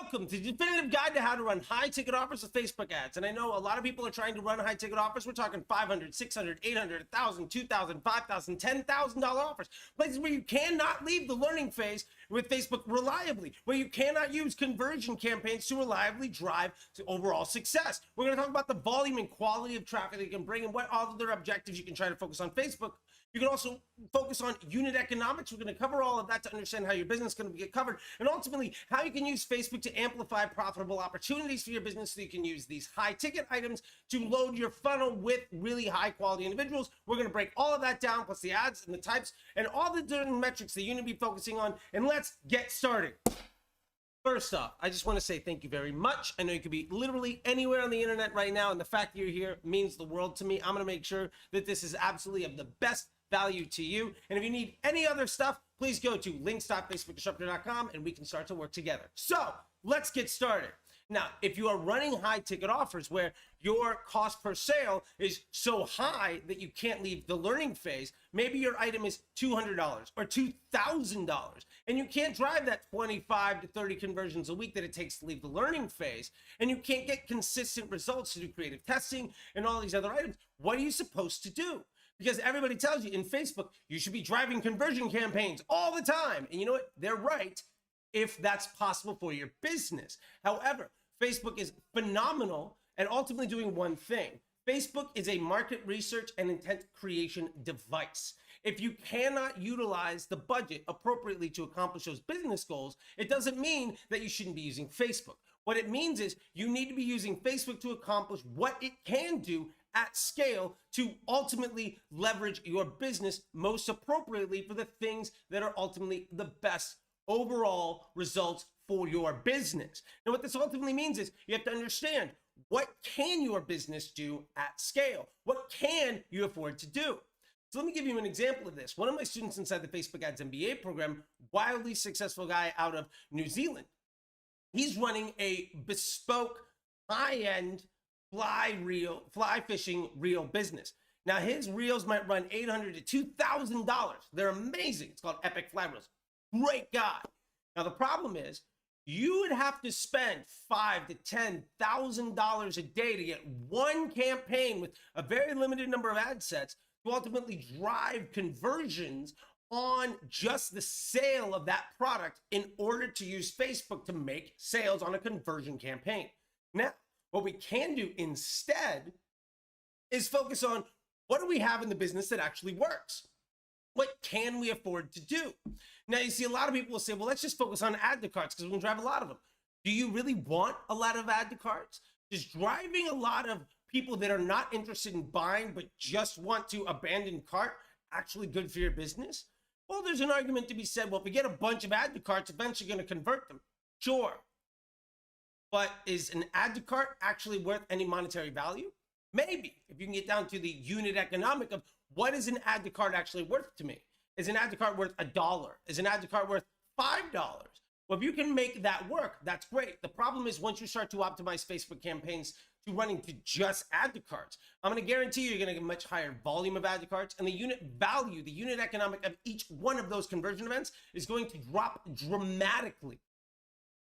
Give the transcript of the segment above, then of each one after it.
Welcome to the definitive guide to how to run high ticket offers with Facebook ads. And I know a lot of people are trying to run high ticket offers. We're talking $500, $600, $800, $1,000, $2,000, $5,000, $10,000 offers. Places where you cannot leave the learning phase with Facebook reliably, where you cannot use conversion campaigns to reliably drive to overall success. We're going to talk about the volume and quality of traffic that you can bring and what other objectives you can try to focus on Facebook. You can also focus on unit economics. We're going to cover all of that to understand how your business is going to get covered, and ultimately how you can use Facebook to amplify profitable opportunities for your business so you can use these high ticket items to load your funnel with really high quality individuals. We're going to break all of that down, plus the ads and the types and all the different metrics that you need to be focusing on. And let's get started. First off, I just want to say thank you very much. I know you could be literally anywhere on the internet right now, and the fact that you're here means the world to me. I'm going to make sure that this is absolutely of the best value to you. And if you need any other stuff, please go to links.facebookdisruptor.com and we can start to work together. So let's get started. Now, if you are running high ticket offers where your cost per sale is so high that you can't leave the learning phase, maybe your item is $200 or $2,000 and you can't drive that 25 to 30 conversions a week that it takes to leave the learning phase, and you can't get consistent results to do creative testing and all these other items, what are you supposed to do? Because everybody tells you in Facebook, you should be driving conversion campaigns all the time. And you know what? They're right if that's possible for your business. However, Facebook is phenomenal at ultimately doing one thing. Facebook is a market research and intent creation device. If you cannot utilize the budget appropriately to accomplish those business goals, it doesn't mean that you shouldn't be using Facebook. What it means is you need to be using Facebook to accomplish what it can do at scale to ultimately leverage your business most appropriately for the things that are ultimately the best overall results for your business. Now, what this ultimately means is you have to understand, what can your business do at scale? What can you afford to do? So let me give you an example of this. One of my students inside the Facebook Ads MBA program, wildly successful guy out of New Zealand, he's running a bespoke, high-end fly fishing reel business. Now his reels might run $800 to $2,000. They're amazing. It's called Epic Fly Reels. Great guy. Now the problem is you would have to spend $5,000 to $10,000 a day to get one campaign with a very limited number of ad sets to ultimately drive conversions on just the sale of that product in order to use Facebook to make sales on a conversion campaign. Now, what we can do instead is focus on, what do we have in the business that actually works? What can we afford to do? Now, you see, a lot of people will say, well, let's just focus on add to carts because we can drive a lot of them. Do you really want a lot of add to carts? Is driving a lot of people that are not interested in buying but just want to abandon cart actually good for your business? Well, there's an argument to be said, well, if we get a bunch of add to carts, eventually going to convert them. Sure. But is an add to cart actually worth any monetary value? Maybe, if you can get down to the unit economic of what is an add to cart actually worth to me? Is an add to cart worth $1? Is an add to cart worth $5? Well, if you can make that work, that's great. The problem is once you start to optimize Facebook campaigns to running to just add to carts, I'm going to guarantee you're going to get a much higher volume of add to carts, and the unit value, the unit economic of each one of those conversion events is going to drop dramatically.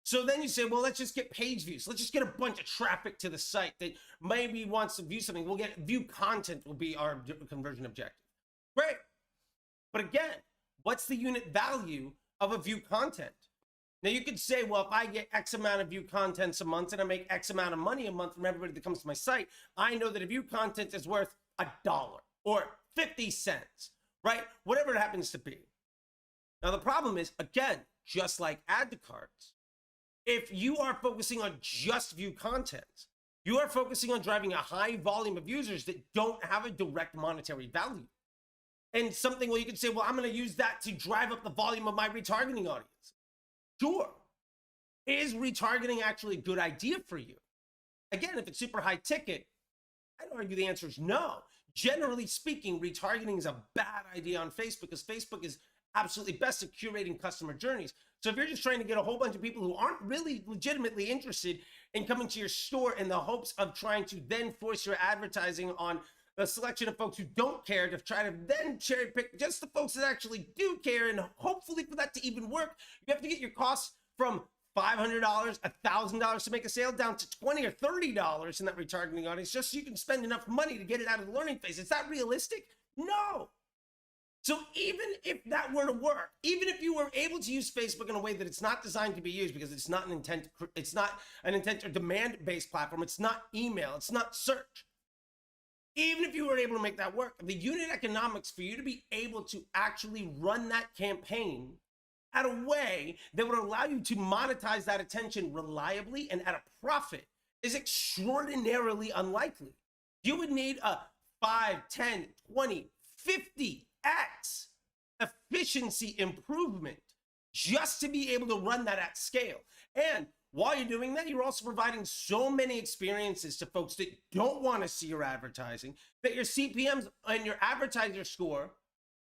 So then you say, well, let's just get page views. Let's just get a bunch of traffic to the site that maybe wants to view something. We'll get view content will be our conversion objective. Great. But again, what's the unit value of a view content? Now you could say, well, if I get X amount of view contents a month and I make X amount of money a month from everybody that comes to my site, I know that a view content is worth $1 or 50 cents, right? Whatever it happens to be. Now the problem is, again, just like add to carts, if you are focusing on just view content, you are focusing on driving a high volume of users that don't have a direct monetary value. And something, well, you could say, well, I'm going to use that to drive up the volume of my retargeting audience. Sure. Is retargeting actually a good idea for you? Again, if it's super high ticket, I'd argue the answer is no. Generally speaking, retargeting is a bad idea on Facebook because Facebook is absolutely best at curating customer journeys. So if you're just trying to get a whole bunch of people who aren't really legitimately interested in coming to your store in the hopes of trying to then force your advertising on a selection of folks who don't care, to try to then cherry pick just the folks that actually do care, and hopefully for that to even work, you have to get your costs from $500, $1,000 to make a sale, down to $20 or $30 in that retargeting audience, just so you can spend enough money to get it out of the learning phase. Is that realistic? No. So even if that were to work, even if you were able to use Facebook in a way that it's not designed to be used, because it's not an intent or demand-based platform, it's not email, it's not search. Even if you were able to make that work, the unit economics for you to be able to actually run that campaign at a way that would allow you to monetize that attention reliably and at a profit is extraordinarily unlikely. You would need a 5, 10, 20, 50x efficiency improvement just to be able to run that at scale. And while you're doing that, you're also providing so many experiences to folks that don't want to see your advertising, that your CPMs and your advertiser score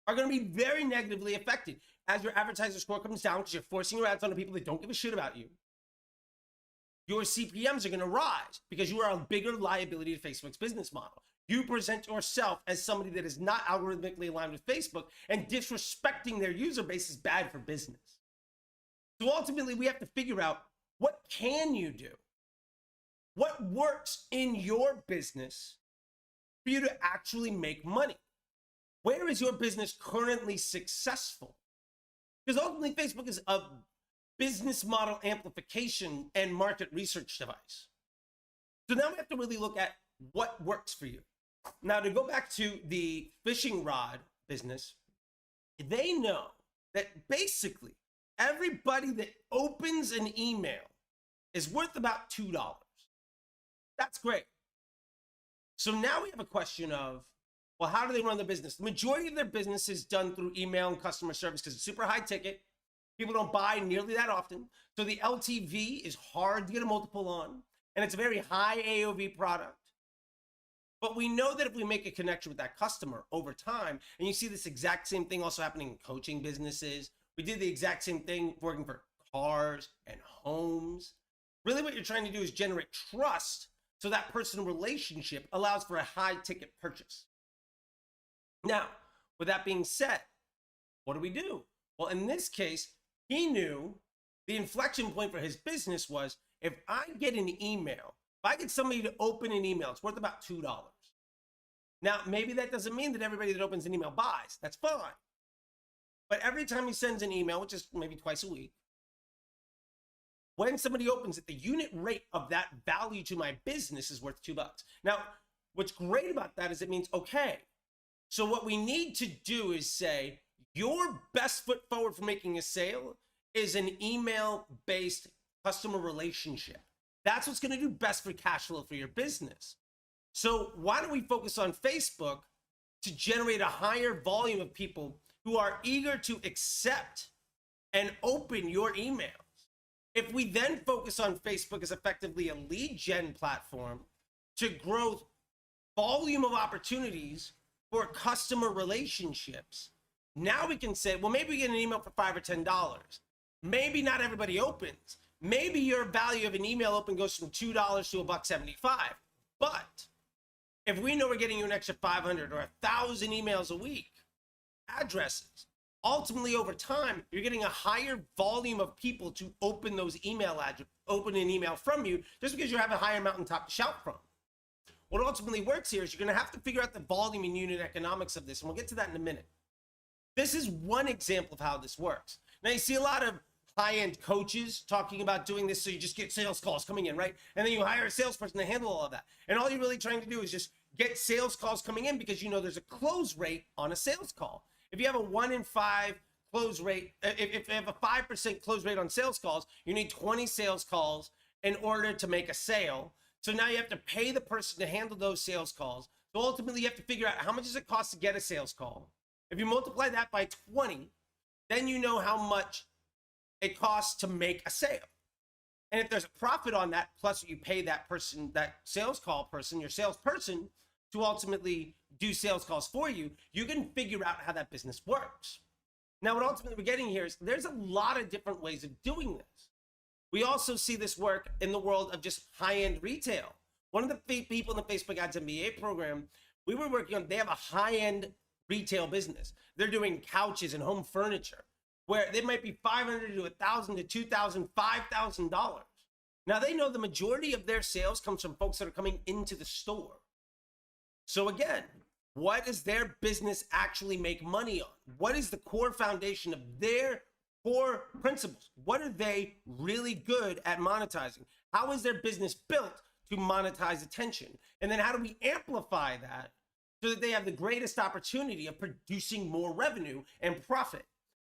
are going to be very negatively affected. As your advertiser score comes down because you're forcing your ads on the people that don't give a shit about you, your CPMs are going to rise because you are a bigger liability to Facebook's business model. You present yourself as somebody that is not algorithmically aligned with Facebook, and disrespecting their user base is bad for business. So ultimately, we have to figure out, what can you do? What works in your business for you to actually make money? Where is your business currently successful? Because ultimately, Facebook is a business model amplification and market research device. So now we have to really look at what works for you. Now, to go back to the fishing rod business, they know that basically everybody that opens an email is worth about $2. That's great. So now we have a question of, well, how do they run their business? The majority of their business is done through email and customer service because it's super high ticket. People don't buy nearly that often. So the LTV is hard to get a multiple on, and it's a very high AOV product. But we know that if we make a connection with that customer over time, and you see this exact same thing also happening in coaching businesses. We did the exact same thing working for cars and homes. Really what you're trying to do is generate trust so that personal relationship allows for a high ticket purchase. Now, with that being said, what do we do? Well, in this case, he knew the inflection point for his business was, if I get an email, if I get somebody to open an email, it's worth about $2. Now, maybe that doesn't mean that everybody that opens an email buys. That's fine. But every time he sends an email, which is maybe twice a week, when somebody opens it, the unit rate of that value to my business is worth $2. Now, what's great about that is it means, okay, so what we need to do is say, your best foot forward for making a sale is an email-based customer relationship. That's what's going to do best for cash flow for your business. So why don't we focus on Facebook to generate a higher volume of people who are eager to accept and open your emails? If we then focus on Facebook as effectively a lead gen platform to grow volume of opportunities for customer relationships, now we can say, well, maybe we get an email for $5 or $10. Maybe not everybody opens. Maybe your value of an email open goes from $2 to $1.75. But if we know we're getting you an extra 500 or 1,000 emails a week, addresses, ultimately over time, you're getting a higher volume of people to open those open an email from you, just because you have a higher mountaintop to shout from. What ultimately works here is you're going to have to figure out the volume and unit economics of this, and we'll get to that in a minute. This is one example of how this works. Now, you see a lot of high-end coaches talking about doing this, so you just get sales calls coming in, right? And then you hire a salesperson to handle all of that. And all you're really trying to do is just get sales calls coming in, because you know there's a close rate on a sales call. If you have a 1 in 5 close rate, if you have a 5% close rate on sales calls, you need 20 sales calls in order to make a sale. So now you have to pay the person to handle those sales calls. So ultimately, you have to figure out, how much does it cost to get a sales call? If you multiply that by 20, then you know how much it costs to make a sale. And if there's a profit on that, plus you pay that person, that sales call person, your salesperson, to ultimately do sales calls for you, you can figure out how that business works. Now, what ultimately we're getting here is there's a lot of different ways of doing this. We also see this work in the world of just high-end retail. One of the people in the Facebook Ads MBA program, we were working on, they have a high-end retail business. They're doing couches and home furniture. where they might be $500 to $1,000 to $2,000, $5,000. Now they know the majority of their sales comes from folks that are coming into the store. So again, what does their business actually make money on? What is the core foundation of their core principles? What are they really good at monetizing? How is their business built to monetize attention? And then how do we amplify that so that they have the greatest opportunity of producing more revenue and profit?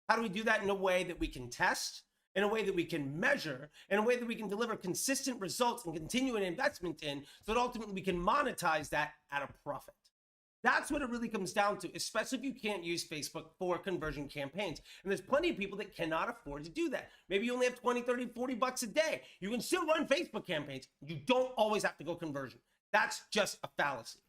How do we do that in a way that we can test, in a way that we can measure, in a way that we can deliver consistent results and continue an investment in, so that ultimately we can monetize that at a profit? That's what it really comes down to, especially if you can't use Facebook for conversion campaigns. And there's plenty of people that cannot afford to do that. Maybe you only have 20, 30, 40 bucks a day. You can still run Facebook campaigns. You don't always have to go conversion. That's just a fallacy.